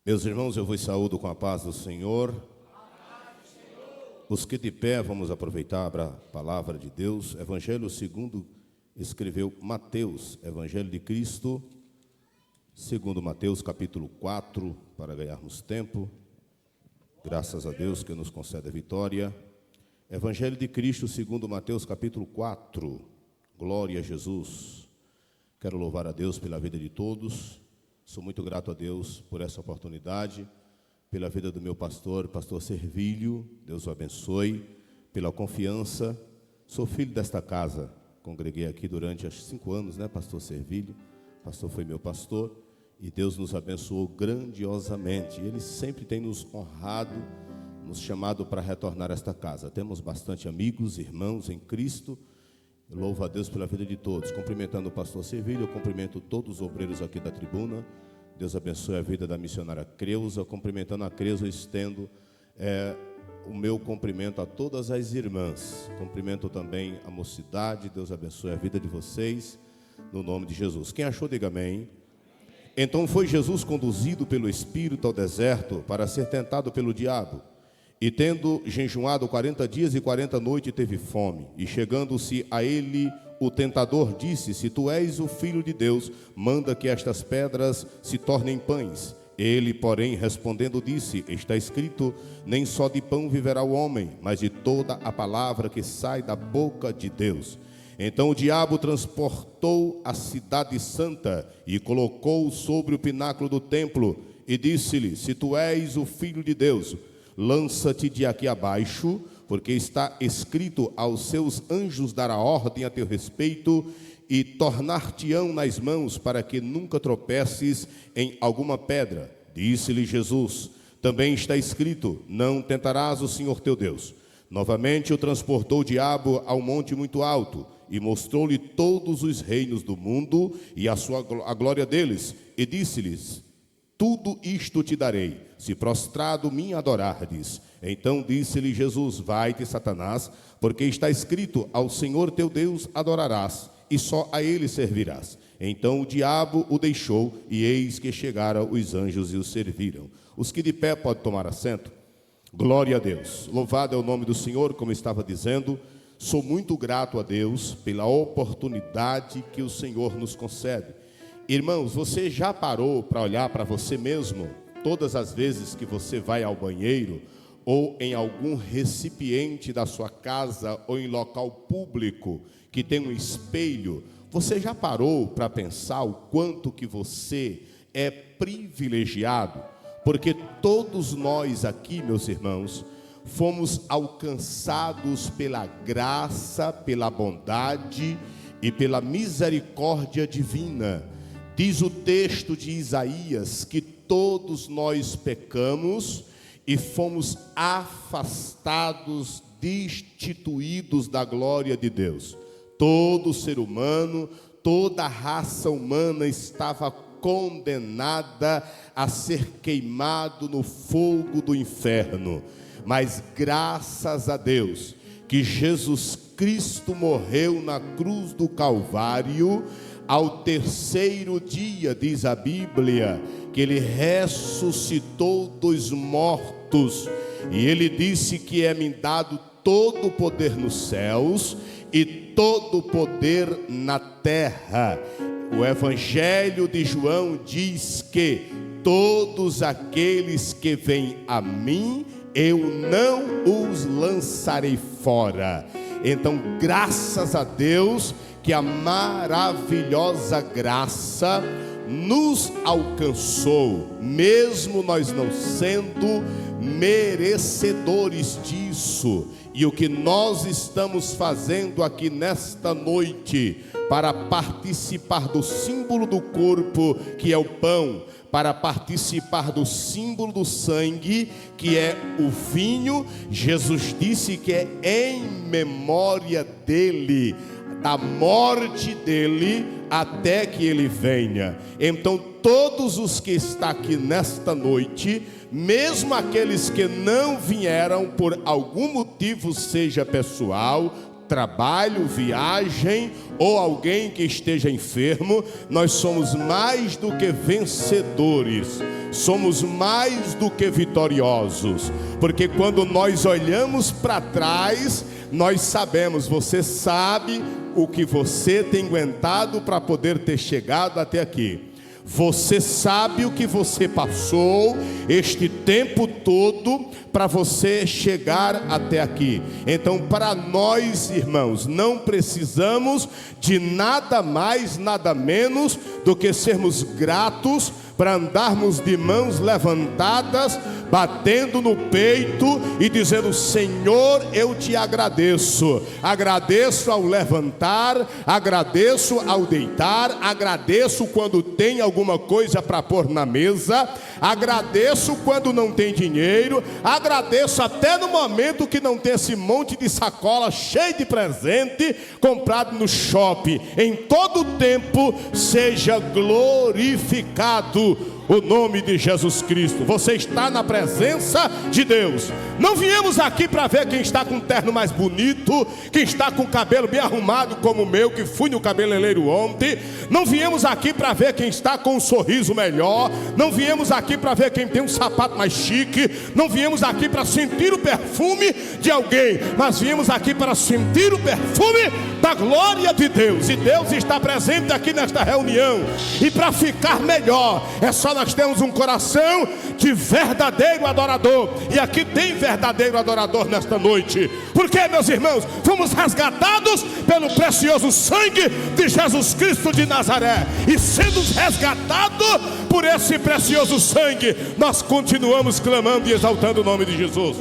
Meus irmãos, eu vos saúdo com a paz do Senhor. Os que de pé vamos aproveitar a palavra de Deus. Evangelho segundo escreveu Mateus, Evangelho de Cristo, segundo Mateus capítulo 4, para ganharmos tempo. Graças a Deus que nos concede a vitória. Evangelho de Cristo segundo Mateus capítulo 4. Glória a Jesus. Quero louvar a Deus pela vida de todos. Sou muito grato a Deus por essa oportunidade, pela vida do meu pastor Servílio, Deus o abençoe, pela confiança. Sou filho desta casa, congreguei aqui durante 5 anos, pastor Servílio? Pastor foi meu pastor, e Deus nos abençoou grandiosamente. Ele sempre tem nos honrado, nos chamado para retornar a esta casa. Temos bastante amigos, irmãos em Cristo. Eu louvo a Deus pela vida de todos. Cumprimentando o pastor Servílio, eu cumprimento todos os obreiros aqui da tribuna. Deus abençoe a vida da missionária Creuza. Cumprimentando a Creuza, eu estendo o meu cumprimento a todas as irmãs. Cumprimento também a mocidade. Deus abençoe a vida de vocês, no nome de Jesus. Quem achou, diga amém. Então foi Jesus conduzido pelo Espírito ao deserto para ser tentado pelo diabo. E tendo jejuado 40 dias e 40 noites, teve fome. E chegando-se a ele, o tentador disse: se tu és o Filho de Deus, manda que estas pedras se tornem pães. Ele, porém, respondendo, disse: está escrito, nem só de pão viverá o homem, mas de toda a palavra que sai da boca de Deus. Então o diabo transportou a cidade santa e colocou-o sobre o pináculo do templo e disse-lhe: se tu és o Filho de Deus, lança-te de aqui abaixo, porque está escrito: aos seus anjos dará ordem a teu respeito e tornar-te-ão nas mãos, para que nunca tropeces em alguma pedra. Disse-lhe Jesus: também está escrito: não tentarás o Senhor teu Deus. Novamente o transportou o diabo ao monte muito alto e mostrou-lhe todos os reinos do mundo e a glória deles, e disse-lhes: tudo isto te darei, se prostrado me adorardes. Então disse-lhe Jesus: vai-te, Satanás, porque está escrito: ao Senhor teu Deus adorarás, e só a ele servirás. Então o diabo o deixou, e eis que chegaram os anjos e o serviram. Os que de pé podem tomar assento. Glória a Deus. Louvado é o nome do Senhor. Como estava dizendo, sou muito grato a Deus pela oportunidade que o Senhor nos concede. Irmãos, você já parou para olhar para você mesmo todas as vezes que você vai ao banheiro ou em algum recipiente da sua casa ou em local público que tem um espelho? Você já parou para pensar o quanto que você é privilegiado? Porque todos nós aqui, meus irmãos, fomos alcançados pela graça, pela bondade e pela misericórdia divina. Diz o texto de Isaías que todos nós pecamos e fomos afastados, destituídos da glória de Deus. Todo ser humano, toda a raça humana estava condenada a ser queimado no fogo do inferno. Mas graças a Deus que Jesus Cristo morreu na cruz do Calvário. Ao terceiro dia, diz a Bíblia, que ele ressuscitou dos mortos, e ele disse que é-me dado todo o poder nos céus e todo o poder na terra. O Evangelho de João diz que todos aqueles que vêm a mim, eu não os lançarei fora. Então, graças a Deus que a maravilhosa graça nos alcançou, mesmo nós não sendo merecedores disso. E o que nós estamos fazendo aqui nesta noite, para participar do símbolo do corpo, que é o pão, para participar do símbolo do sangue, que é o vinho, Jesus disse que é em memória dele, da morte dele, até que ele venha. Então todos os que estão aqui nesta noite, mesmo aqueles que não vieram por algum motivo, seja pessoal, trabalho, viagem ou alguém que esteja enfermo, nós somos mais do que vencedores, somos mais do que vitoriosos, porque quando nós olhamos para trás, nós sabemos, você sabe o que você tem aguentado para poder ter chegado até aqui. Você sabe o que você passou este tempo todo para você chegar até aqui. Então, para nós, irmãos, não precisamos de nada mais, nada menos do que sermos gratos, para andarmos de mãos levantadas, batendo no peito e dizendo: Senhor, eu te agradeço. Agradeço ao levantar, agradeço ao deitar, agradeço quando tem alguma coisa para pôr na mesa, agradeço quando não tem dinheiro, agradeço até no momento que não tem esse monte de sacola cheia de presente comprado no shopping. Em todo tempo seja glorificado o nome de Jesus Cristo. Você está na presença de Deus. Não viemos aqui para ver quem está com o terno mais bonito, quem está com o cabelo bem arrumado como o meu, que fui no cabeleireiro ontem. Não viemos aqui para ver quem está com um sorriso melhor. Não viemos aqui para ver quem tem um sapato mais chique. Não viemos aqui para sentir o perfume de alguém, mas viemos aqui para sentir o perfume da glória de Deus. E Deus está presente aqui nesta reunião. E para ficar melhor, é só nós temos um coração de verdadeiro adorador. E aqui tem verdadeiro adorador nesta noite. Porque, meus irmãos, fomos resgatados pelo precioso sangue de Jesus Cristo de Nazaré. E sendo resgatados por esse precioso sangue, nós continuamos clamando e exaltando o nome de Jesus.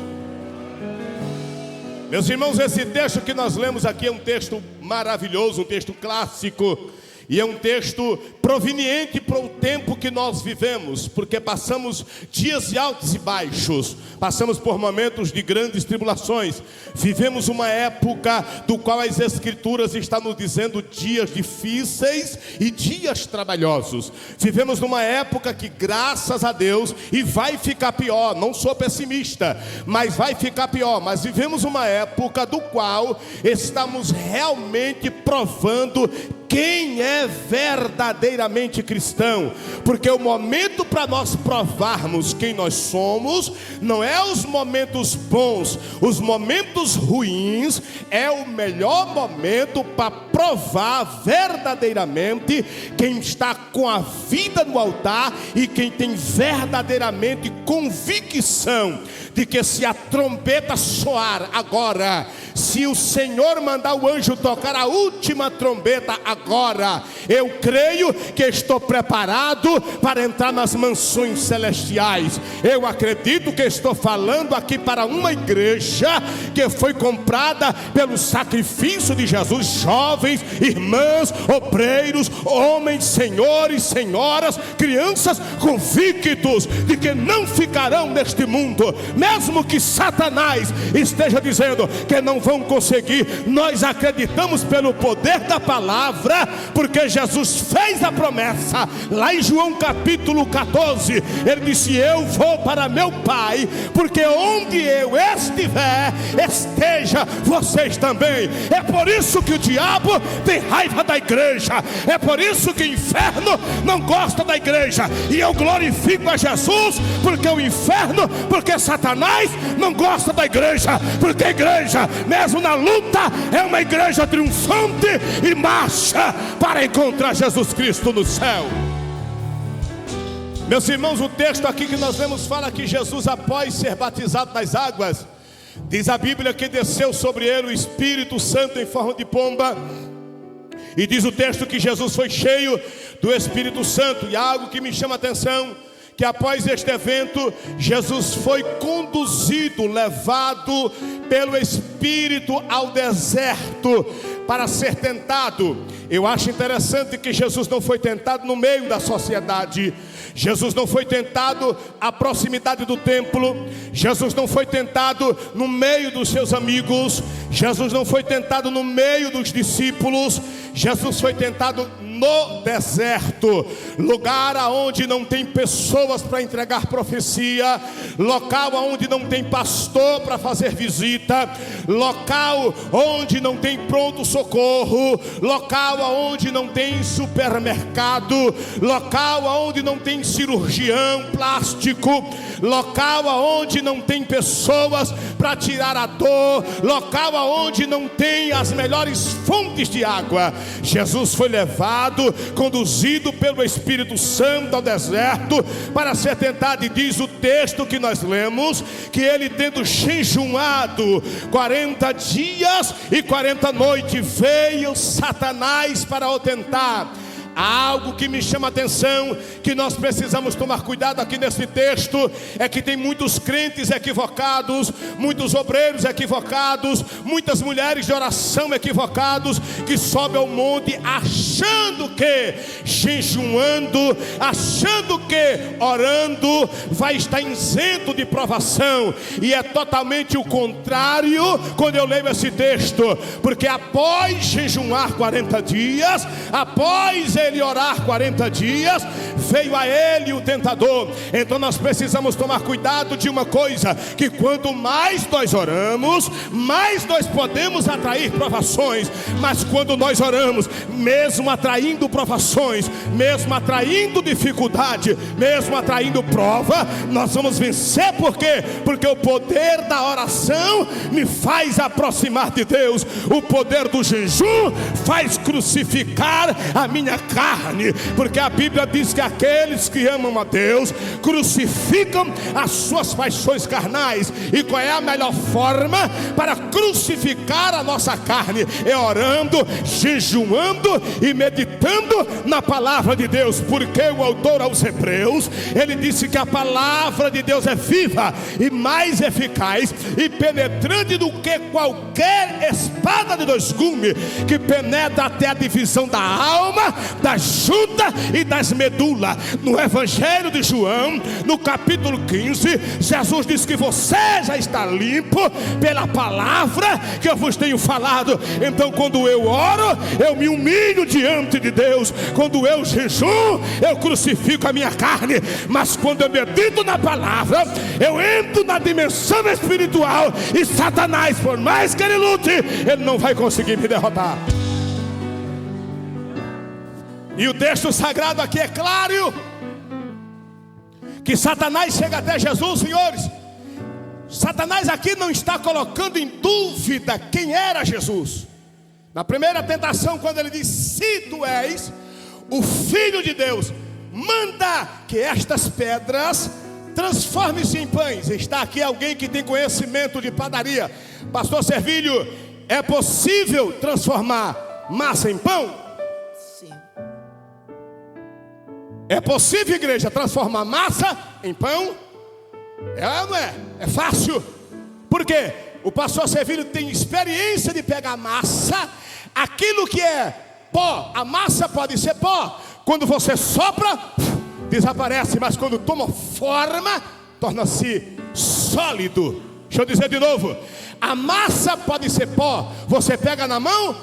Meus irmãos, esse texto que nós lemos aqui é um texto maravilhoso, um texto clássico. E é um texto proveniente para o tempo que nós vivemos, porque passamos dias de altos e baixos, passamos por momentos de grandes tribulações, vivemos uma época do qual as Escrituras estão nos dizendo dias difíceis e dias trabalhosos. Vivemos numa época que, graças a Deus, e vai ficar pior, não sou pessimista, mas vai ficar pior. Mas vivemos uma época do qual estamos realmente provando quem é verdadeiramente cristão, porque o momento para nós provarmos quem nós somos não é os momentos bons, os momentos ruins é o melhor momento para provar verdadeiramente quem está com a vida no altar e quem tem verdadeiramente convicção de que se a trombeta soar agora, se o Senhor mandar o anjo tocar a última trombeta agora, eu creio que estou preparado para entrar nas mansões celestiais. Eu acredito que estou falando aqui para uma igreja que foi comprada pelo sacrifício de Jesus. Jovens, irmãs, obreiros, homens, senhores, senhoras, crianças convictos de que não ficarão neste mundo, mesmo que Satanás esteja dizendo que não vão conseguir. Nós acreditamos pelo poder da palavra, porque Jesus fez a promessa lá em João capítulo 14. Ele disse: eu vou para meu Pai, porque onde eu estiver, esteja vocês também. É por isso que o diabo tem raiva da igreja, é por isso que o inferno não gosta da igreja. E eu glorifico a Jesus, porque o inferno, porque Satanás não gosta da igreja, porque a igreja, mesmo na luta, é uma igreja triunfante e marcha para encontrar Jesus Cristo no céu. Meus irmãos, o texto aqui que nós lemos fala que Jesus, após ser batizado nas águas, diz a Bíblia que desceu sobre ele o Espírito Santo em forma de pomba. E diz o texto que Jesus foi cheio do Espírito Santo. E algo que me chama a atenção, que após este evento, Jesus foi conduzido, levado pelo Espírito ao deserto para ser tentado. Eu acho interessante que Jesus não foi tentado no meio da sociedade. Jesus não foi tentado à proximidade do templo. Jesus não foi tentado no meio dos seus amigos. Jesus não foi tentado no meio dos discípulos. Jesus foi tentado no deserto, lugar aonde não tem pessoas para entregar profecia, local onde não tem pastor para fazer visita, local onde não tem pronto-socorro, local onde não tem supermercado, local onde não tem cirurgião plástico, local onde não tem pessoas para tirar a dor, local onde não tem as melhores fontes de água. Jesus foi levado, conduzido pelo Espírito Santo ao deserto para ser tentado, e diz o texto que nós lemos, que ele, tendo jejuado 40 dias e 40 noites, veio Satanás para o tentar. Há algo que me chama a atenção, que nós precisamos tomar cuidado aqui nesse texto, é que tem muitos crentes equivocados, muitos obreiros equivocados, muitas mulheres de oração equivocados, que sobem ao monte achando que jejuando, achando que orando vai estar isento de provação, e é totalmente o contrário quando eu leio esse texto, porque após jejuar 40 dias, após ele orar 40 dias, veio a ele o tentador. Então nós precisamos tomar cuidado de uma coisa, que quanto mais nós oramos, mais nós podemos atrair provações. Mas quando nós oramos, mesmo atraindo provações, mesmo atraindo dificuldade, mesmo atraindo prova, nós vamos vencer. Por quê? Porque o poder da oração me faz aproximar de Deus. O poder do jejum faz crucificar a minha carne, porque a Bíblia diz que aqueles que amam a Deus crucificam as suas paixões carnais. E qual é a melhor forma para crucificar a nossa carne? É orando, jejuando e meditando na palavra de Deus, porque o autor aos Hebreus, ele disse que a palavra de Deus é viva e mais eficaz e penetrante do que qualquer espada de dois gumes, que penetra até a divisão da alma, da junta e das medulas. No Evangelho de João, no capítulo 15, Jesus diz que você já está limpo pela palavra que eu vos tenho falado. Então quando eu oro, eu me humilho diante de Deus. Quando eu jejum, eu crucifico a minha carne. Mas quando eu medito na palavra, eu entro na dimensão espiritual, e Satanás, por mais que ele lute, ele não vai conseguir me derrotar. E o texto sagrado aqui é claro, que Satanás chega até Jesus, senhores. Satanás aqui não está colocando em dúvida quem era Jesus. Na primeira tentação, quando ele diz: se tu és o Filho de Deus, manda que estas pedras transformem-se em pães. Está aqui alguém que tem conhecimento de padaria. Pastor Servilho, é possível transformar massa em pão? É possível, igreja, transformar massa em pão? É ou não é? É fácil. Por quê? O pastor Servilho tem experiência de pegar massa. Aquilo que é pó, a massa pode ser pó. Quando você sopra, desaparece. Mas quando toma forma, torna-se sólido. Deixa eu dizer de novo. A massa pode ser pó. Você pega na mão,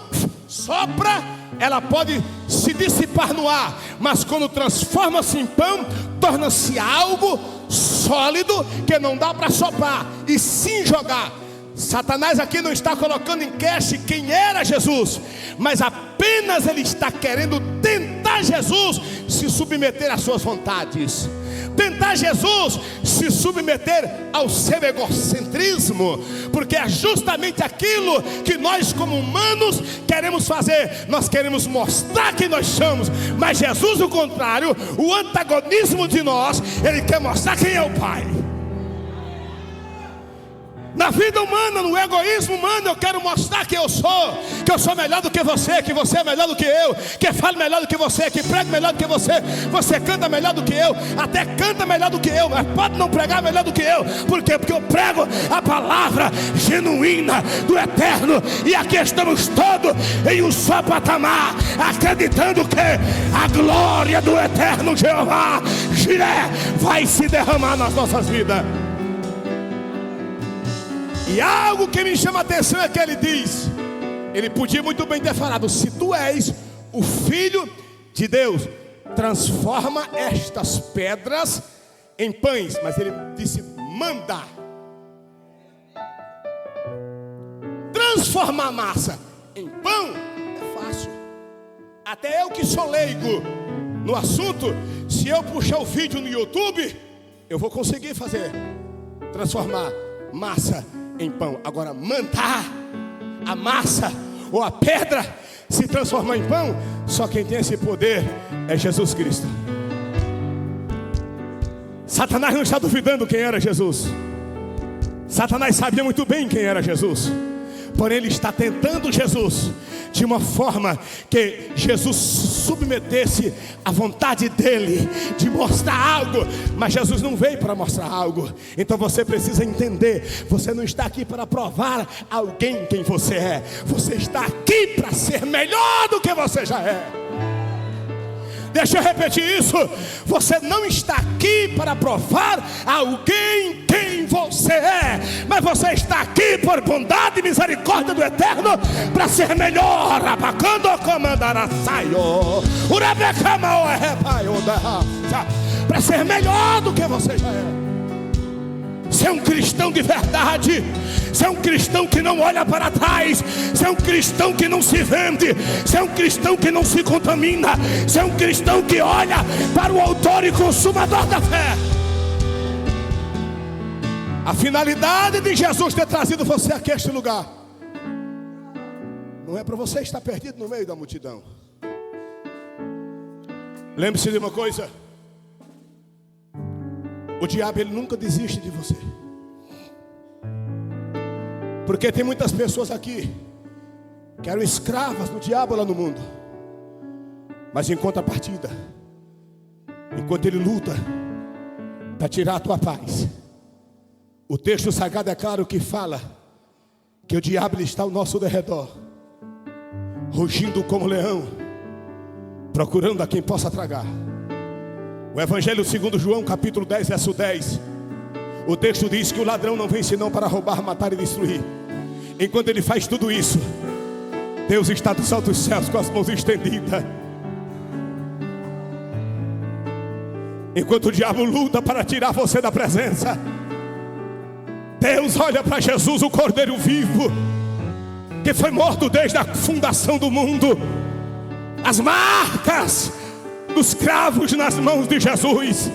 sopra, ela pode se dissipar no ar, mas quando transforma-se em pão, torna-se algo sólido que não dá para soprar e sim jogar. Satanás aqui não está colocando em queixa quem era Jesus, mas apenas ele está querendo tentar Jesus se submeter às suas vontades, tentar Jesus se submeter ao seu egocentrismo, porque é justamente aquilo que nós como humanos queremos fazer. Nós queremos mostrar quem nós somos, mas Jesus, o contrário, o antagonismo de nós, ele quer mostrar quem é o Pai. Na vida humana, no egoísmo humano, eu quero mostrar que eu sou melhor do que você é melhor do que eu, que falo melhor do que você, que prego melhor do que você canta melhor do que eu, até canta melhor do que eu, mas pode não pregar melhor do que eu. Por quê? Porque eu prego a palavra genuína do eterno, e aqui estamos todos em um só patamar, acreditando que a glória do eterno Jeová Jiré vai se derramar nas nossas vidas. E algo que me chama a atenção é que ele diz, ele podia muito bem ter falado: se tu és o Filho de Deus: transforma estas pedras em pães. Mas ele disse: manda. Transformar a massa em pão é fácil. Até eu que sou leigo no assunto, se eu puxar o vídeo no YouTube, eu vou conseguir fazer, transformar massa em pão. Agora, mandar a massa ou a pedra se transformar em pão, só quem tem esse poder é Jesus Cristo. Satanás não está duvidando quem era Jesus. Satanás sabia muito bem quem era Jesus. Porém, ele está tentando Jesus de uma forma que Jesus submetesse à vontade dele de mostrar algo. Mas Jesus não veio para mostrar algo. Então você precisa entender: você não está aqui para provar a alguém quem você é. Você está aqui para ser melhor do que você já é. Deixa eu repetir isso: você não está aqui para provar a alguém quem você é, mas você está aqui por bondade e misericórdia do Eterno para ser melhor. Para ser melhor do que você já é. Ser um cristão de verdade, ser um cristão que não olha para trás, ser um cristão que não se vende, ser um cristão que não se contamina, ser um cristão que olha para o autor e consumador da fé. A finalidade de Jesus ter trazido você aqui a este lugar não é para você estar perdido no meio da multidão. Lembre-se de uma coisa: o diabo, ele nunca desiste de você. Porque tem muitas pessoas aqui que eram escravas do diabo lá no mundo, mas em contrapartida, enquanto ele luta para tirar a tua paz, o texto sagrado é claro que fala que o diabo está ao nosso derredor, rugindo como leão, procurando a quem possa tragar. O Evangelho segundo João, capítulo 10, verso 10. O texto diz que o ladrão não vem senão para roubar, matar e destruir. Enquanto ele faz tudo isso, Deus está dos altos céus com as mãos estendidas. Enquanto o diabo luta para tirar você da presença, Deus olha para Jesus, o Cordeiro vivo, que foi morto desde a fundação do mundo. As marcas dos cravos nas mãos de Jesus,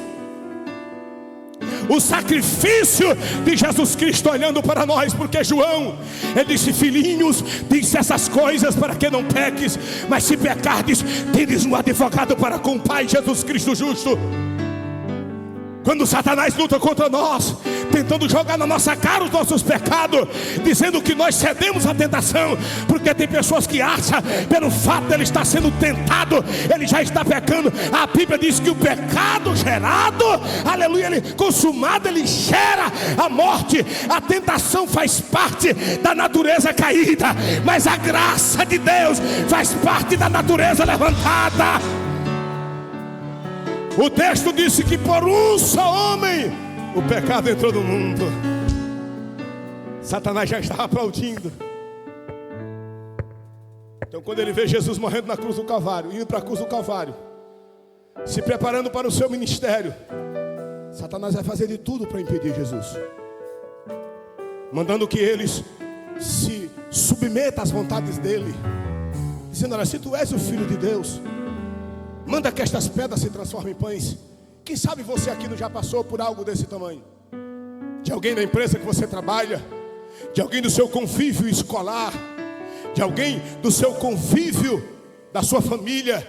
o sacrifício de Jesus Cristo olhando para nós. Porque João, ele disse: filhinhos, disse essas coisas para que não peques, mas se pecardes, tendes um advogado para com o Pai, Jesus Cristo justo. Quando Satanás luta contra nós, tentando jogar na nossa cara os nossos pecados, dizendo que nós cedemos à tentação, porque tem pessoas que acham, pelo fato de ele estar sendo tentado, ele já está pecando. A Bíblia diz que o pecado gerado, aleluia, ele consumado, ele gera a morte. A tentação faz parte da natureza caída, mas a graça de Deus faz parte da natureza levantada. O texto disse que por um só homem o pecado entrou no mundo. Satanás já estava aplaudindo. Então, quando ele vê Jesus morrendo na cruz do Calvário, indo para a cruz do Calvário, se preparando para o seu ministério, Satanás vai fazer de tudo para impedir Jesus, mandando que eles se submetam às vontades dele, dizendo: olha, se tu és o Filho de Deus, manda que estas pedras se transformem em pães. Quem sabe você aqui não já passou por algo desse tamanho? De alguém da empresa que você trabalha, de alguém do seu convívio escolar, de alguém do seu convívio da sua família,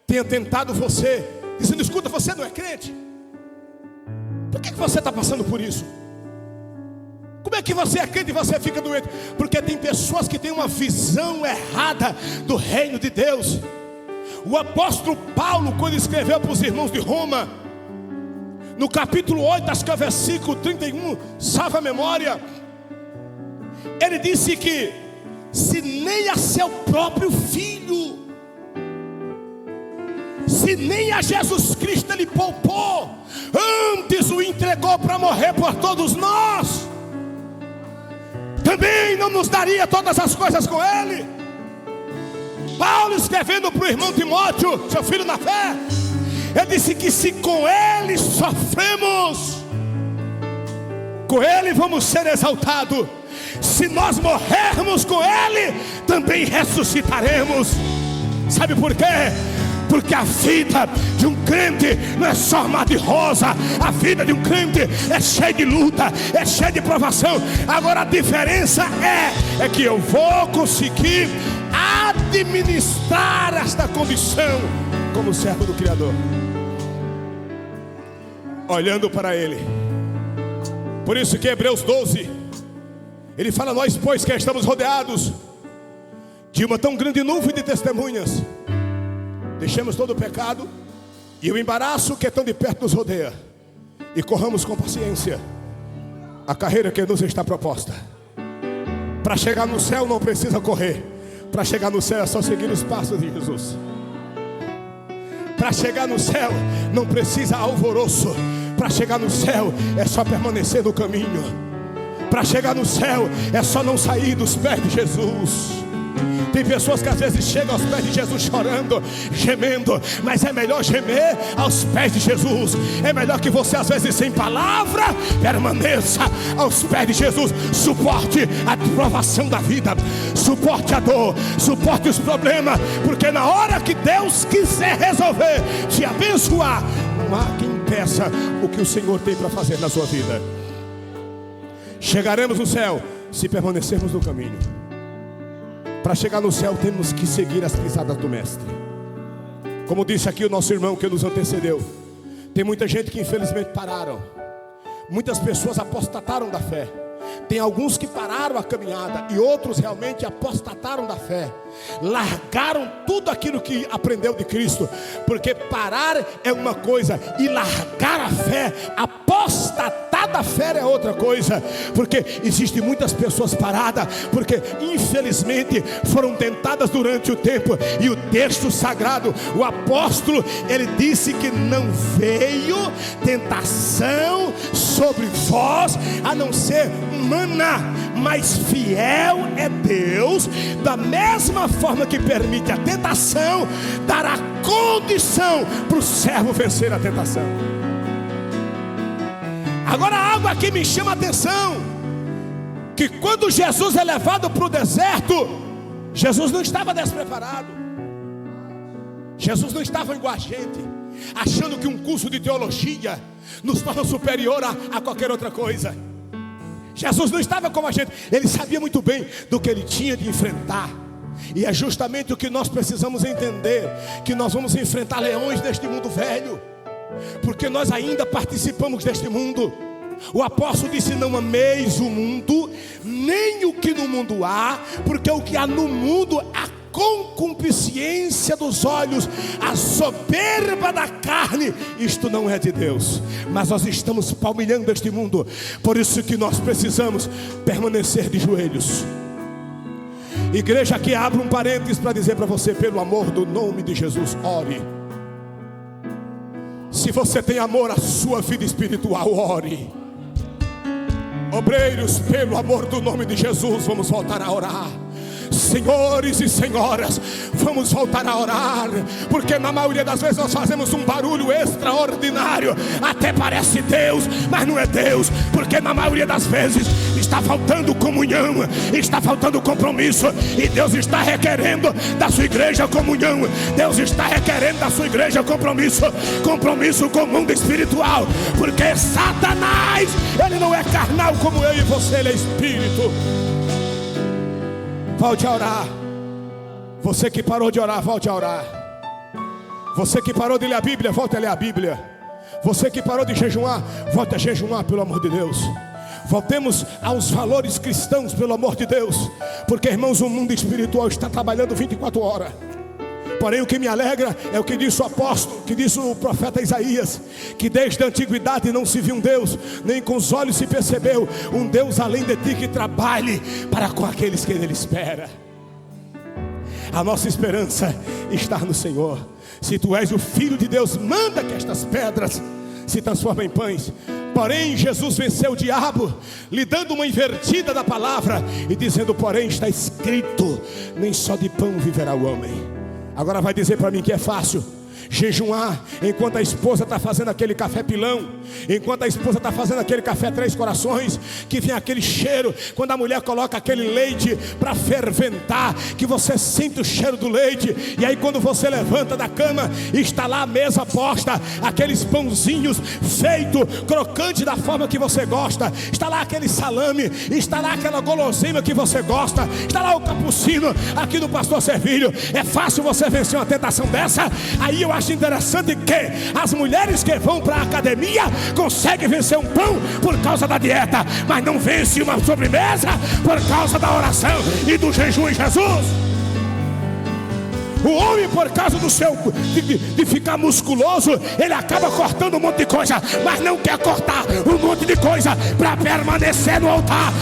tenha tentado você, dizendo: escuta, você não é crente? Por que você está passando por isso? Como é que você é crente e você fica doente? Porque tem pessoas que têm uma visão errada do reino de Deus. O apóstolo Paulo, quando escreveu para os irmãos de Roma, no capítulo 8, acho que é o versículo 31, salva a memória, ele disse que se nem a seu próprio filho, se nem a Jesus Cristo ele poupou, antes o entregou para morrer por todos nós, também não nos daria todas as coisas com ele. Paulo, escrevendo para o irmão Timóteo, seu filho na fé, ele disse que se com ele sofremos, com ele vamos ser exaltados. Se nós morrermos com ele, também ressuscitaremos. Sabe por quê? Porque a vida de um crente não é só mar de rosa. A vida de um crente é cheia de luta, é cheia de provação. Agora a diferença é que eu vou conseguir administrar esta condição como servo do Criador, olhando para Ele. Por isso que Hebreus 12, ele fala: nós, pois, que estamos rodeados de uma tão grande nuvem de testemunhas, deixemos todo o pecado e o embaraço que tão de perto nos rodeia, e corramos com paciência a carreira que nos está proposta. Para chegar no céu não precisa correr. Para chegar no céu é só seguir os passos de Jesus. Para chegar no céu não precisa alvoroço. Para chegar no céu é só permanecer no caminho. Para chegar no céu é só não sair dos pés de Jesus. Tem pessoas que às vezes chegam aos pés de Jesus chorando, gemendo, mas é melhor gemer aos pés de Jesus. É melhor que você, às vezes sem palavra, permaneça aos pés de Jesus. Suporte a provação da vida, suporte a dor, suporte os problemas, porque na hora que Deus quiser resolver te abençoar, não há quem impeça o que o Senhor tem para fazer na sua vida. Chegaremos no céu se permanecermos no caminho. Para chegar no céu temos que seguir as pisadas do Mestre. Como disse aqui o nosso irmão que nos antecedeu, tem muita gente que infelizmente pararam. Muitas pessoas apostataram da fé. Tem alguns que pararam a caminhada e outros realmente apostataram da fé. Largaram tudo aquilo que aprendeu de Cristo. Porque parar é uma coisa e largar a fé, apostatar da fé é outra coisa. Porque existem muitas pessoas paradas porque infelizmente foram tentadas durante o tempo. E o texto sagrado, o apóstolo, ele disse que não veio tentação sobre vós a não ser humana, mas fiel é Deus. Da mesma forma que permite a tentação, dará condição para o servo vencer a tentação. Agora algo aqui me chama a atenção, que quando Jesus é levado para o deserto, Jesus não estava despreparado. Jesus não estava igual a gente, achando que um curso de teologia nos torna superior a qualquer outra coisa. Jesus não estava como a gente. Ele sabia muito bem do que ele tinha de enfrentar. E é justamente o que nós precisamos entender, que nós vamos enfrentar leões deste mundo velho, porque nós ainda participamos deste mundo. O apóstolo disse: não ameis o mundo, nem o que no mundo há, porque o que há no mundo, a concupiscência dos olhos, a soberba da carne, isto não é de Deus. Mas nós estamos palmilhando este mundo. Por isso que nós precisamos permanecer de joelhos. Igreja, aqui abro um parênteses para dizer para você, pelo amor do nome de Jesus, ore. Se você tem amor à sua vida espiritual, ore. Obreiros, pelo amor do nome de Jesus, vamos voltar a orar. Senhores e senhoras, vamos voltar a orar, porque na maioria das vezes nós fazemos um barulho extraordinário, até parece Deus, mas não é Deus, porque na maioria das vezes está faltando comunhão, está faltando compromisso, e Deus está requerendo da sua igreja comunhão. Deus está requerendo da sua igreja compromisso com o mundo espiritual, porque Satanás, ele não é carnal como eu e você, ele é espírito. Volte a orar. Você que parou de orar, volte a orar. Você que parou de ler a Bíblia, volte a ler a Bíblia. Você que parou de jejuar, volte a jejuar, pelo amor de Deus. Voltemos aos valores cristãos, pelo amor de Deus. Porque, irmãos, o mundo espiritual está trabalhando 24 horas. Porém, o que me alegra é o que disse o apóstolo, que disse o profeta Isaías, que desde a antiguidade não se viu um Deus, nem com os olhos se percebeu um Deus além de ti, que trabalhe para com aqueles que Ele espera. A nossa esperança está no Senhor. Se tu és o Filho de Deus, manda que estas pedras se transformem em pães. Porém, Jesus venceu o diabo, lhe dando uma invertida da palavra e dizendo: porém está escrito, nem só de pão viverá o homem. Agora vai dizer para mim que é fácil jejuar enquanto a esposa está fazendo aquele café pilão, enquanto a esposa está fazendo aquele café três corações, que vem aquele cheiro, quando a mulher coloca aquele leite para ferventar, que você sente o cheiro do leite, e aí quando você levanta da cama, está lá a mesa posta, aqueles pãozinhos feito crocante da forma que você gosta, está lá aquele salame, está lá aquela guloseima que você gosta, está lá o capucino aqui do pastor Servilho. É fácil você vencer uma tentação dessa? Aí eu acho interessante que as mulheres que vão para a academia conseguem vencer um pão por causa da dieta, mas não vence uma sobremesa por causa da oração e do jejum em Jesus. O homem, por causa do seu de ficar musculoso, ele acaba cortando um monte de coisa, mas não quer cortar um monte de coisa para permanecer no altar.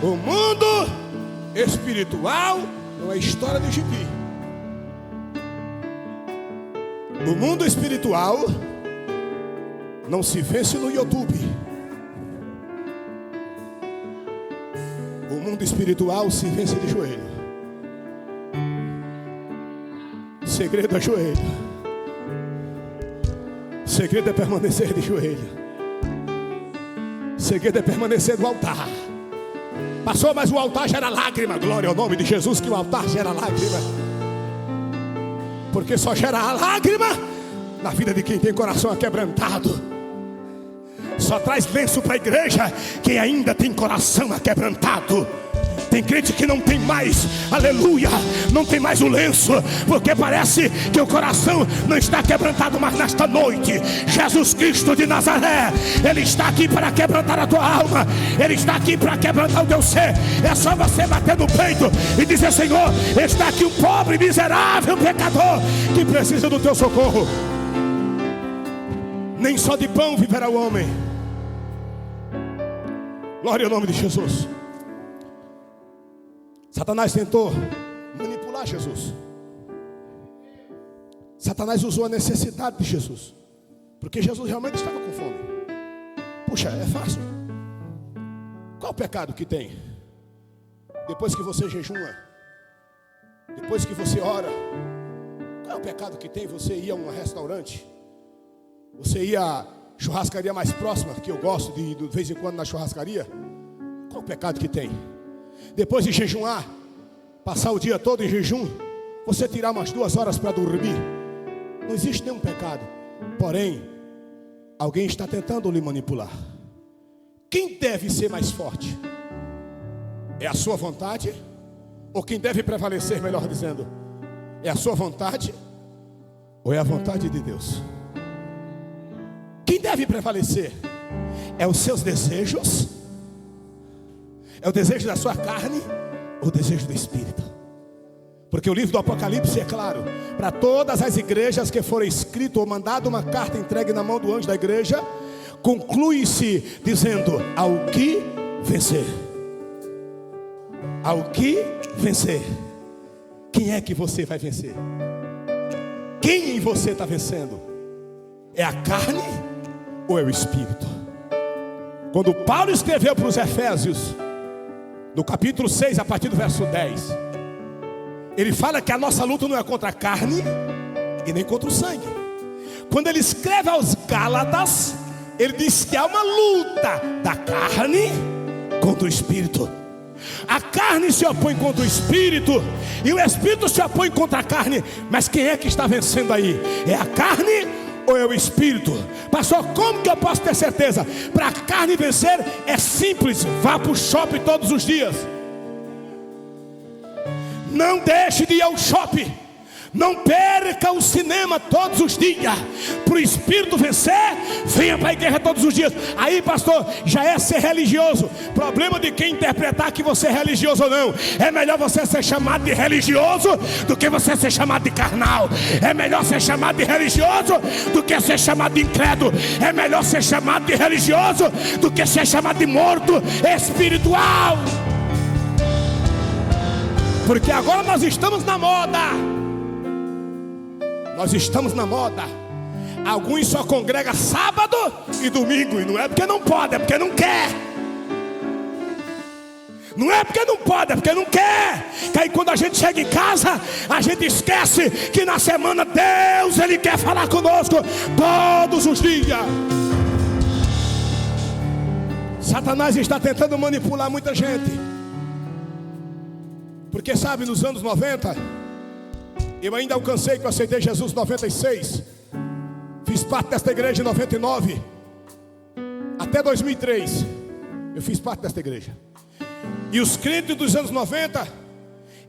O mundo espiritual não é história de gibi. O mundo espiritual não se vence no YouTube. O mundo espiritual se vence de joelho. Segredo é joelho. Segredo é permanecer de joelho. Segredo é permanecer no altar. Passou, mas o altar gera lágrima. Glória ao nome de Jesus, que o altar gera lágrima. Porque só gera a lágrima na vida de quem tem coração aquebrantado. Só traz lenço para a igreja quem ainda tem coração aquebrantado. Tem crente que não tem mais, aleluia, não tem mais o lenço, porque parece que o coração não está quebrantado. Mas nesta noite, Jesus Cristo de Nazaré, Ele está aqui para quebrantar a tua alma. Ele está aqui para quebrantar o teu ser. É só você bater no peito e dizer: Senhor, está aqui um pobre, miserável pecador que precisa do teu socorro. Nem só de pão viverá o homem. Glória ao nome de Jesus. Satanás tentou manipular Jesus. Satanás usou a necessidade de Jesus, porque Jesus realmente estava com fome. Puxa, é fácil. Qual o pecado que tem? Depois que você jejuma, depois que você ora, qual é o pecado que tem você ir a um restaurante? Você ir à churrascaria mais próxima, que eu gosto de ir de vez em quando na churrascaria? Qual o pecado que tem? Depois de jejuar, passar o dia todo em jejum, você tirar umas 2 horas para dormir, não existe nenhum pecado. Porém, alguém está tentando lhe manipular. Quem deve ser mais forte? É a sua vontade? Ou quem deve prevalecer, melhor dizendo, é a sua vontade? Ou é a vontade de Deus? Quem deve prevalecer? É os seus desejos? É o desejo da sua carne ou o desejo do Espírito? Porque o livro do Apocalipse é claro, para todas as igrejas que forem escrito ou mandado uma carta entregue na mão do anjo da igreja, conclui-se dizendo: ao que vencer. Ao que vencer. Quem é que você vai vencer? Quem em você está vencendo? É a carne ou é o Espírito? Quando Paulo escreveu para os Efésios, no capítulo 6, a partir do verso 10, ele fala que a nossa luta não é contra a carne e nem contra o sangue. Quando ele escreve aos Gálatas, ele diz que há uma luta da carne contra o Espírito. A carne se opõe contra o Espírito e o Espírito se opõe contra a carne. Mas quem é que está vencendo aí? É a carne ou é o Espírito? Pastor, como que eu posso ter certeza? Para a carne vencer é simples: vá para o shopping todos os dias. Não deixe de ir ao shopping. Não perca o cinema todos os dias. Para o Espírito vencer, venha para a igreja todos os dias. Aí, pastor, já é ser religioso. Problema de quem interpretar que você é religioso ou não. É melhor você ser chamado de religioso do que você ser chamado de carnal. É melhor ser chamado de religioso do que ser chamado de incrédulo. É melhor ser chamado de religioso do que ser chamado de morto espiritual. Porque agora nós estamos na moda. Nós estamos na moda. Alguns só congregam sábado e domingo. E não é porque não pode, é porque não quer. Não é porque não pode, é porque não quer. Que aí quando a gente chega em casa, a gente esquece que na semana Deus, Ele quer falar conosco todos os dias. Satanás está tentando manipular muita gente. Porque sabe, nos anos 90, eu ainda alcancei que eu aceitei Jesus em 96. Fiz parte desta igreja em 99. Até 2003 eu fiz parte desta igreja. E os crentes dos anos 90,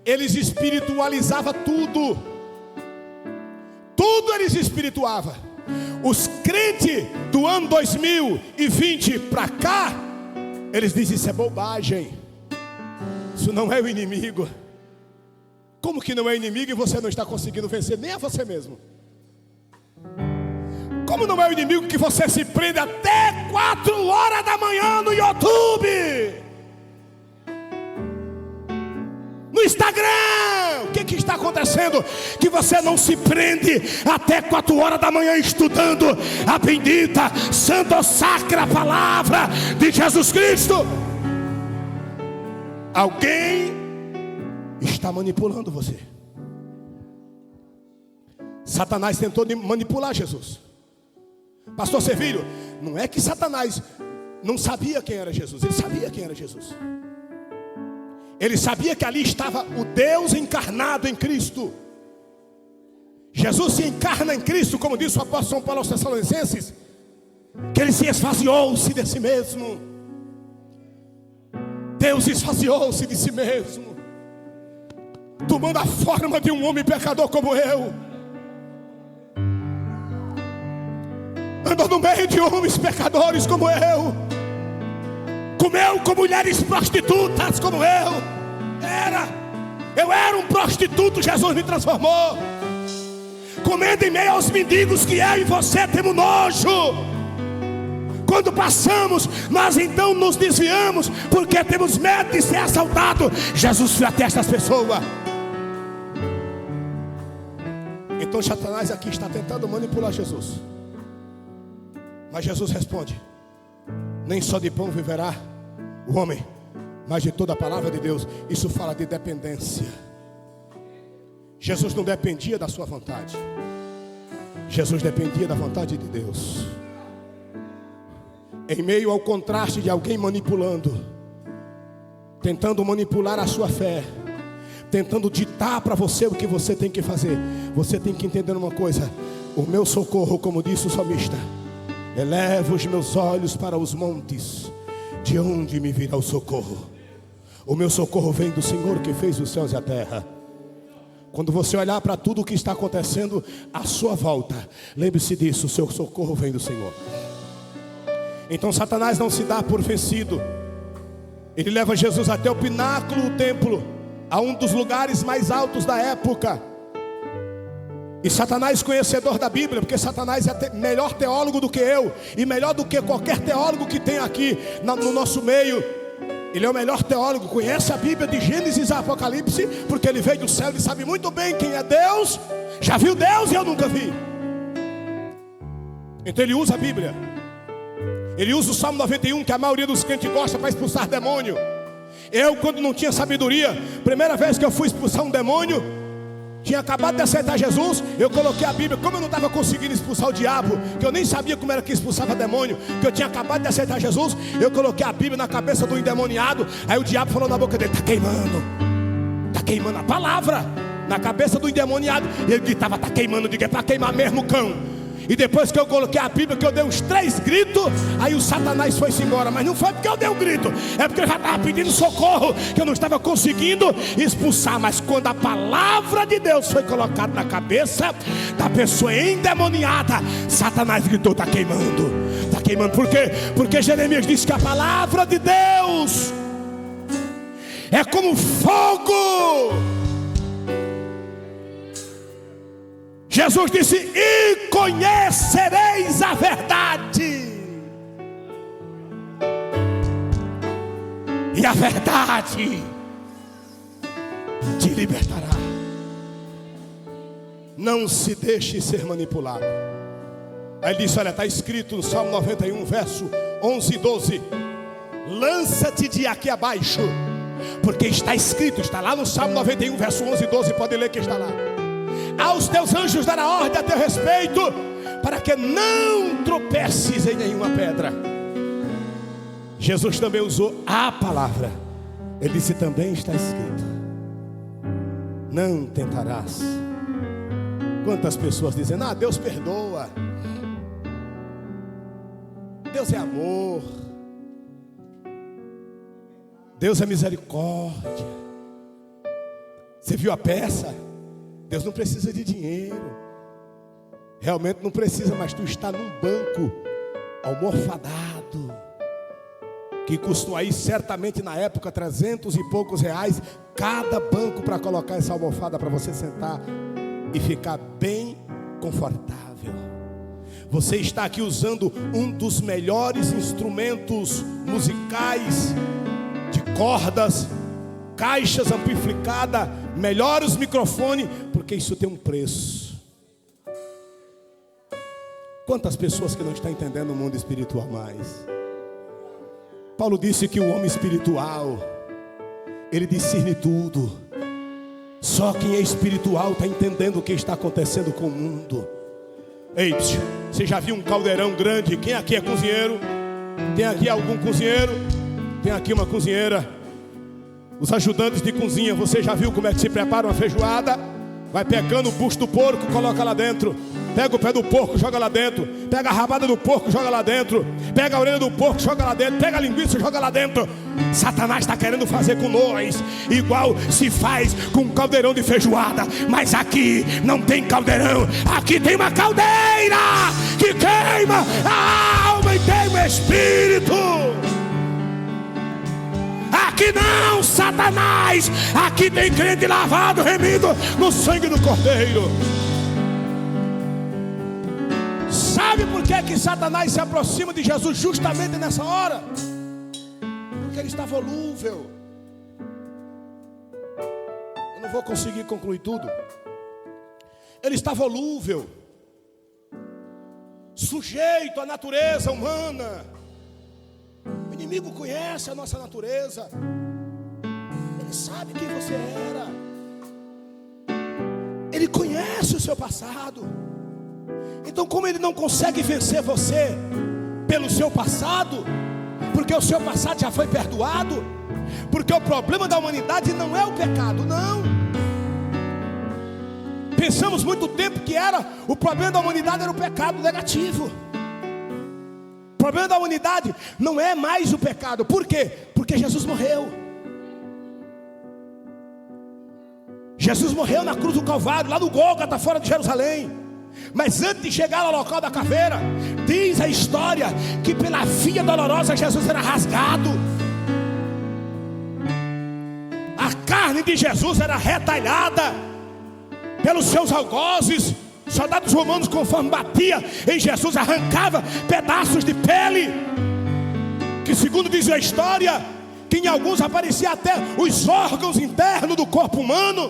eles espiritualizavam tudo. Tudo eles espirituavam. Os crentes do ano 2020 para cá, eles dizem: isso é bobagem, isso não é o inimigo. Como que não é inimigo e você não está conseguindo vencer nem a você mesmo? Como não é o inimigo que você se prende até 4 horas da manhã no YouTube, no Instagram? O que está acontecendo? Que você não se prende até 4 horas da manhã estudando a bendita, santa, sacra palavra de Jesus Cristo. Alguém está manipulando você. Satanás tentou manipular Jesus. Pastor Servilho, não é que Satanás não sabia quem era Jesus. Ele sabia quem era Jesus. Ele sabia que ali estava o Deus encarnado em Cristo. Jesus se encarna em Cristo, como disse o apóstolo São Paulo aos Tessalonicenses, que Ele se esvaziou-se de si mesmo. Deus esvaziou-se de si mesmo, tomando a forma de um homem pecador como eu. Andou no meio de homens pecadores como eu. Comeu com mulheres prostitutas como eu era um prostituto, Jesus me transformou. Comendo em meio aos mendigos que eu e você temos nojo. Quando passamos, nós então nos desviamos, porque temos medo de ser assaltado. Jesus foi até essas pessoas. Então Satanás aqui está tentando manipular Jesus. Mas Jesus responde: nem só de pão viverá o homem, mas de toda a palavra de Deus. Isso fala de dependência. Jesus não dependia da sua vontade. Jesus dependia da vontade de Deus. Em meio ao contraste de alguém manipulando, tentando manipular a sua fé, tentando ditar para você o que você tem que fazer, você tem que entender uma coisa: o meu socorro, como disse o salmista, elevo os meus olhos para os montes, de onde me virá o socorro? O meu socorro vem do Senhor que fez os céus e a terra. Quando você olhar para tudo o que está acontecendo à sua volta, lembre-se disso: o seu socorro vem do Senhor. Então Satanás não se dá por vencido. Ele leva Jesus até o pináculo do templo, a um dos lugares mais altos da época. E Satanás, conhecedor da Bíblia, porque Satanás é melhor teólogo do que eu, e melhor do que qualquer teólogo que tem aqui no nosso meio. Ele é o melhor teólogo, conhece a Bíblia de Gênesis a Apocalipse, porque ele veio do céu e sabe muito bem quem é Deus. Já viu Deus e eu nunca vi. Então ele usa a Bíblia. Ele usa o Salmo 91, que a maioria dos crentes gosta, para expulsar demônio. Eu, quando não tinha sabedoria, primeira vez que eu fui expulsar um demônio, tinha acabado de aceitar Jesus, eu coloquei a Bíblia. Como eu não estava conseguindo expulsar o diabo, que eu nem sabia como era que expulsava demônio, que eu tinha acabado de aceitar Jesus, eu coloquei a Bíblia na cabeça do endemoniado. Aí o diabo falou na boca dele: está queimando a palavra na cabeça do endemoniado. E ele gritava: está queimando. Eu digo: é para queimar mesmo, cão. E depois que eu coloquei a Bíblia, que eu dei uns 3 gritos, aí o Satanás foi-se embora. Mas não foi porque eu dei um grito, é porque eu já estava pedindo socorro, que eu não estava conseguindo expulsar. Mas quando a palavra de Deus foi colocada na cabeça da pessoa endemoniada, Satanás gritou: está queimando. Está queimando. Por quê? Porque Jeremias disse que a palavra de Deus é como fogo. Jesus disse: e conhecereis a verdade, e a verdade te libertará. Não se deixe ser manipulado. Aí ele disse: olha, está escrito no Salmo 91, verso 11 e 12: lança-te de aqui abaixo, porque está escrito, está lá no Salmo 91, verso 11 e 12, pode ler que está lá: aos teus anjos dará ordem a teu respeito, para que não tropeces em nenhuma pedra. Jesus também usou a palavra. Ele disse: também está escrito, não tentarás. Quantas pessoas dizem: ah, Deus perdoa, Deus é amor, Deus é misericórdia. Você viu a peça? Deus não precisa de dinheiro. Realmente não precisa, mas tu está num banco almofadado, que custou aí certamente na época 300 e poucos reais cada banco para colocar essa almofada para você sentar e ficar bem confortável. Você está aqui usando um dos melhores instrumentos musicais, de cordas, caixas amplificadas, melhores microfones, porque isso tem um preço. Quantas pessoas que não estão entendendo o mundo espiritual mais? Paulo disse que o homem espiritual, ele discerne tudo. Só quem é espiritual está entendendo o que está acontecendo com o mundo. Ei, você já viu um caldeirão grande? Quem aqui é cozinheiro? Tem aqui algum cozinheiro? Tem aqui uma cozinheira. Os ajudantes de cozinha, você já viu como é que se prepara uma feijoada? Vai pegando o bucho do porco, coloca lá dentro. Pega o pé do porco, joga lá dentro. Pega a rabada do porco, joga lá dentro. Pega a orelha do porco, joga lá dentro. Pega a linguiça, joga lá dentro. Satanás está querendo fazer com nós igual se faz com um caldeirão de feijoada. Mas aqui não tem caldeirão. Aqui tem uma caldeira que queima a alma e tem o espírito. Aqui não, Satanás. Aqui tem crente lavado, remido no sangue do Cordeiro. Sabe por que Satanás se aproxima de Jesus justamente nessa hora? Porque ele está volúvel. Eu não vou conseguir concluir tudo. Ele está volúvel, sujeito à natureza humana. O inimigo conhece a nossa natureza. Ele sabe quem você era. Ele conhece o seu passado. Então, como ele não consegue vencer você pelo seu passado, porque o seu passado já foi perdoado, porque o problema da humanidade não é o pecado, não. Pensamos muito tempo que o problema da humanidade era o pecado negativo. O problema da humanidade não é mais o pecado. Por quê? Porque Jesus morreu. Jesus morreu na cruz do Calvário, lá no Gólgota, fora de Jerusalém. Mas antes de chegar ao local da caveira, diz a história que pela via dolorosa Jesus era rasgado. A carne de Jesus era retalhada pelos seus algozes. Soldados romanos, conforme batia em Jesus, arrancava pedaços de pele, que segundo diz a história, que em alguns aparecia até os órgãos internos do corpo humano.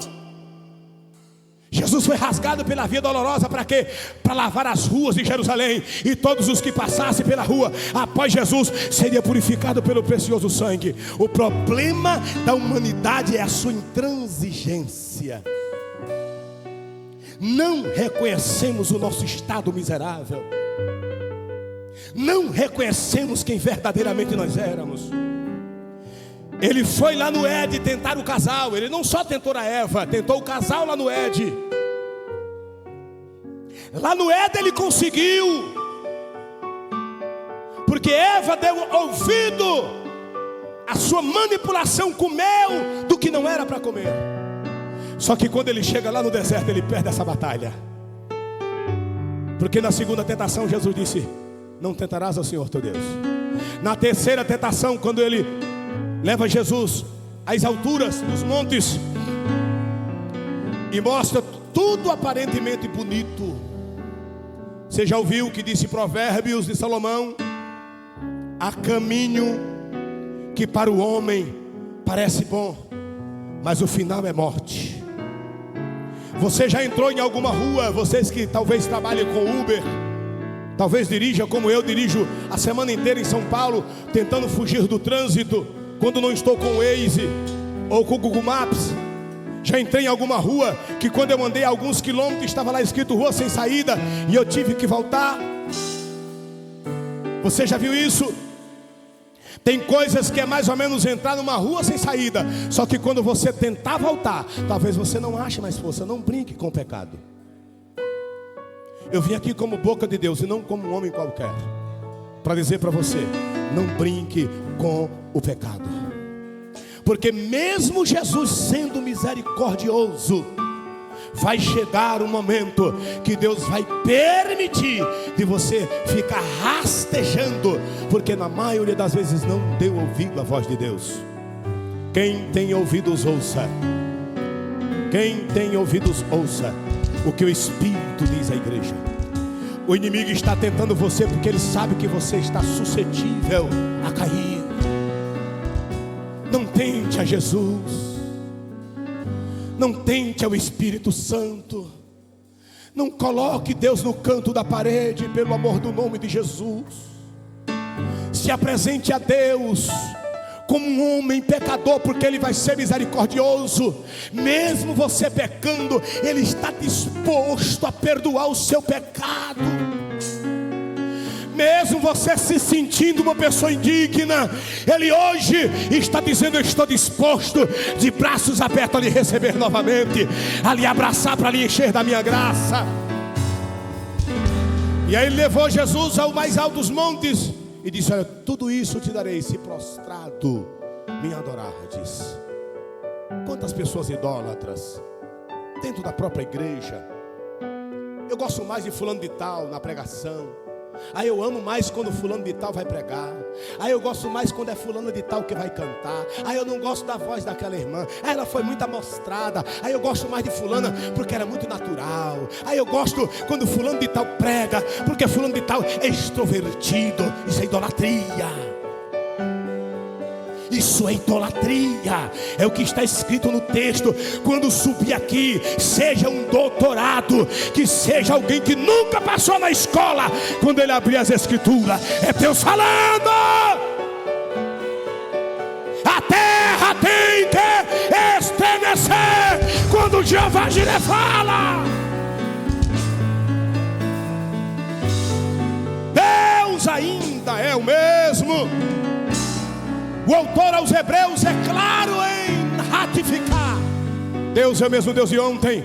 Jesus foi rasgado pela via dolorosa para quê? Para lavar as ruas de Jerusalém. E todos os que passassem pela rua após Jesus seria purificado pelo precioso sangue. O problema da humanidade é a sua intransigência. Não reconhecemos o nosso estado miserável. Não reconhecemos quem verdadeiramente nós éramos. Ele foi lá no Éden tentar o casal. Ele não só tentou a Eva, tentou o casal lá no Éden. Lá no Éden ele conseguiu, porque Eva deu ouvido à sua manipulação, comeu do que não era para comer. Só que quando ele chega lá no deserto, ele perde essa batalha. Porque na segunda tentação Jesus disse: não tentarás ao Senhor teu Deus. Na terceira tentação, quando ele leva Jesus às alturas dos montes e mostra tudo aparentemente bonito. Você já ouviu o que disse Provérbios de Salomão? Há caminho que para o homem parece bom, mas o final é morte. Você já entrou em alguma rua, vocês que talvez trabalhem com Uber, Talvez dirija como eu dirijo a semana inteira em São Paulo, tentando fugir do trânsito, quando não estou com o Waze ou com o Google Maps. Já entrei em alguma rua que quando eu andei alguns quilômetros estava lá escrito rua sem saída e eu tive que voltar. Você já viu isso? Tem coisas que é mais ou menos entrar numa rua sem saída. Só que quando você tentar voltar, talvez você não ache mais força. Não brinque com o pecado. Eu vim aqui como boca de Deus e não como um homem qualquer, para dizer para você: não brinque com o pecado. Porque mesmo Jesus sendo misericordioso, vai chegar um momento que Deus vai permitir de você ficar rastejando, porque na maioria das vezes não deu ouvido à voz de Deus. Quem tem ouvidos ouça. Quem tem ouvidos ouça o que o Espírito diz à igreja. O inimigo está tentando você porque ele sabe que você está suscetível a cair. Não tente a Jesus. Não tente ao Espírito Santo. Não coloque Deus no canto da parede, pelo amor do nome de Jesus. Se apresente a Deus como um homem pecador, porque Ele vai ser misericordioso. Mesmo você pecando, Ele está disposto a perdoar o seu pecado. Mesmo você se sentindo uma pessoa indigna, Ele hoje está dizendo: eu estou disposto, de braços abertos, a lhe receber novamente, a lhe abraçar, para lhe encher da minha graça. E aí Ele levou Jesus ao mais alto dos montes e disse: olha, tudo isso te darei se prostrado me adorardes. Quantas pessoas idólatras dentro da própria igreja. Eu gosto mais de fulano de tal na pregação. Aí eu amo mais quando fulano de tal vai pregar. Aí eu gosto mais quando é fulano de tal que vai cantar. Aí eu não gosto da voz daquela irmã, aí ela foi muito amostrada. Aí eu gosto mais de fulana porque era muito natural. Aí eu gosto quando fulano de tal prega, porque fulano de tal é extrovertido. Isso é idolatria. Isso é idolatria. É o que está escrito no texto. Quando subir aqui, seja um doutorado, que seja alguém que nunca passou na escola. Quando ele abrir as escrituras, é Deus falando. A terra tem que estremecer quando o Jeová Jireh fala. Deus ainda é o mesmo. O autor aos Hebreus é claro em ratificar: Deus é o mesmo Deus de ontem,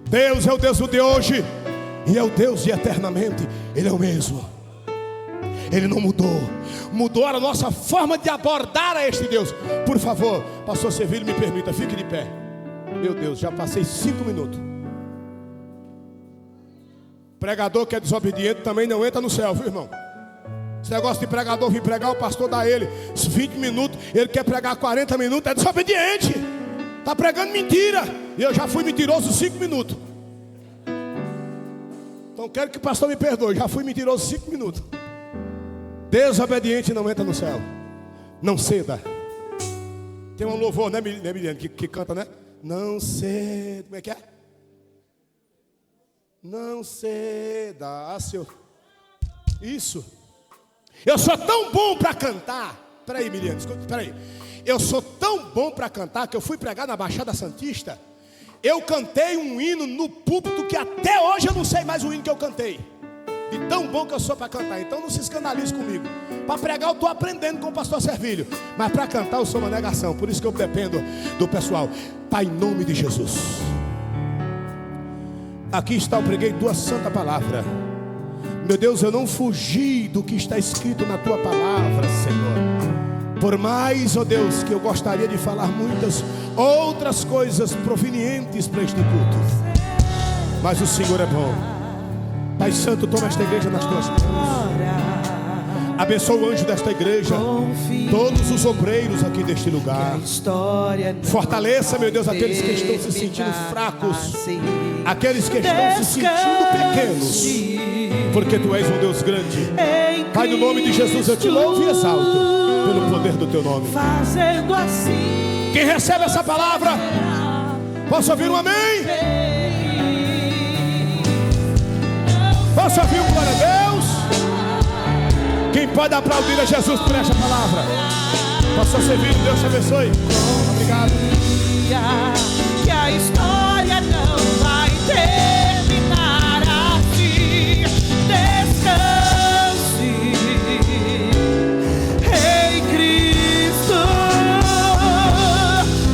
Deus é o Deus de hoje e é o Deus de eternamente. Ele é o mesmo. Ele não mudou. Mudou a nossa forma de abordar a este Deus. Por favor, pastor Sevilho, me permita, fique de pé. Meu Deus, já passei 5 minutos. Pregador que é desobediente também não entra no céu, viu, irmão? Esse negócio de pregador vir pregar, o pastor dá ele 20 minutos, ele quer pregar 40 minutos, é desobediente. Está pregando mentira. E eu já fui mentiroso 5 minutos. Então quero que o pastor me perdoe, já fui mentiroso 5 minutos. Desobediente não entra no céu. Não ceda. Tem um louvor, né, Miliane, que canta, né? Não ceda. Como é que é? Não ceda a seu... Isso. Eu sou tão bom para cantar. Peraí, Miliane, peraí. Eu sou tão bom para cantar que eu fui pregar na Baixada Santista. Eu cantei um hino no púlpito que até hoje eu não sei mais o hino que eu cantei. De tão bom que eu sou para cantar. Então não se escandalize comigo. Para pregar eu estou aprendendo com o pastor Servilho, mas para cantar eu sou uma negação. Por isso que eu dependo do pessoal. Pai, em nome de Jesus, aqui está, eu preguei tua santa palavra. Meu Deus, eu não fugi do que está escrito na tua palavra, Senhor. Por mais, ó Deus, que eu gostaria de falar muitas outras coisas provenientes para este culto, mas o Senhor é bom. Pai Santo, toma esta igreja nas tuas mãos. Abençoa o anjo desta igreja, todos os obreiros aqui deste lugar. Fortaleça, meu Deus, aqueles que estão se sentindo fracos, aqueles que estão se sentindo pequenos, porque Tu és um Deus grande. Pai, no nome de Jesus eu Te louvo e exalto pelo poder do Teu nome. Quem recebe essa palavra, posso ouvir um amém? Posso ouvir um glória a Deus? pode aplaudir a Jesus por esta palavra? Pastor Severino, Deus te abençoe. Obrigado. Que a história não vai terminar assim. Descanse em Cristo.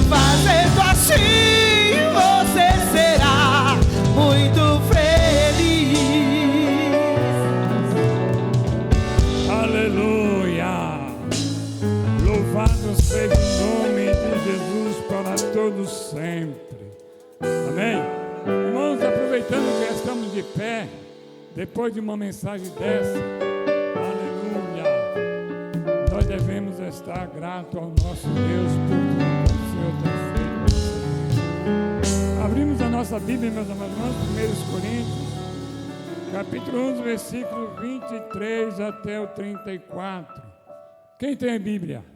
Fazendo assim, você será muito feliz. Aleluia! Louvado seja o nome de Jesus para todos sempre. Amém? Irmãos, aproveitando que estamos de pé, depois de uma mensagem dessa, aleluia, nós devemos estar gratos ao nosso Deus por tudo que o Senhor tem feito. Abrimos a nossa Bíblia, meus amados, 1 Coríntios, capítulo 11, versículo 23 até o 34. Quem tem a Bíblia?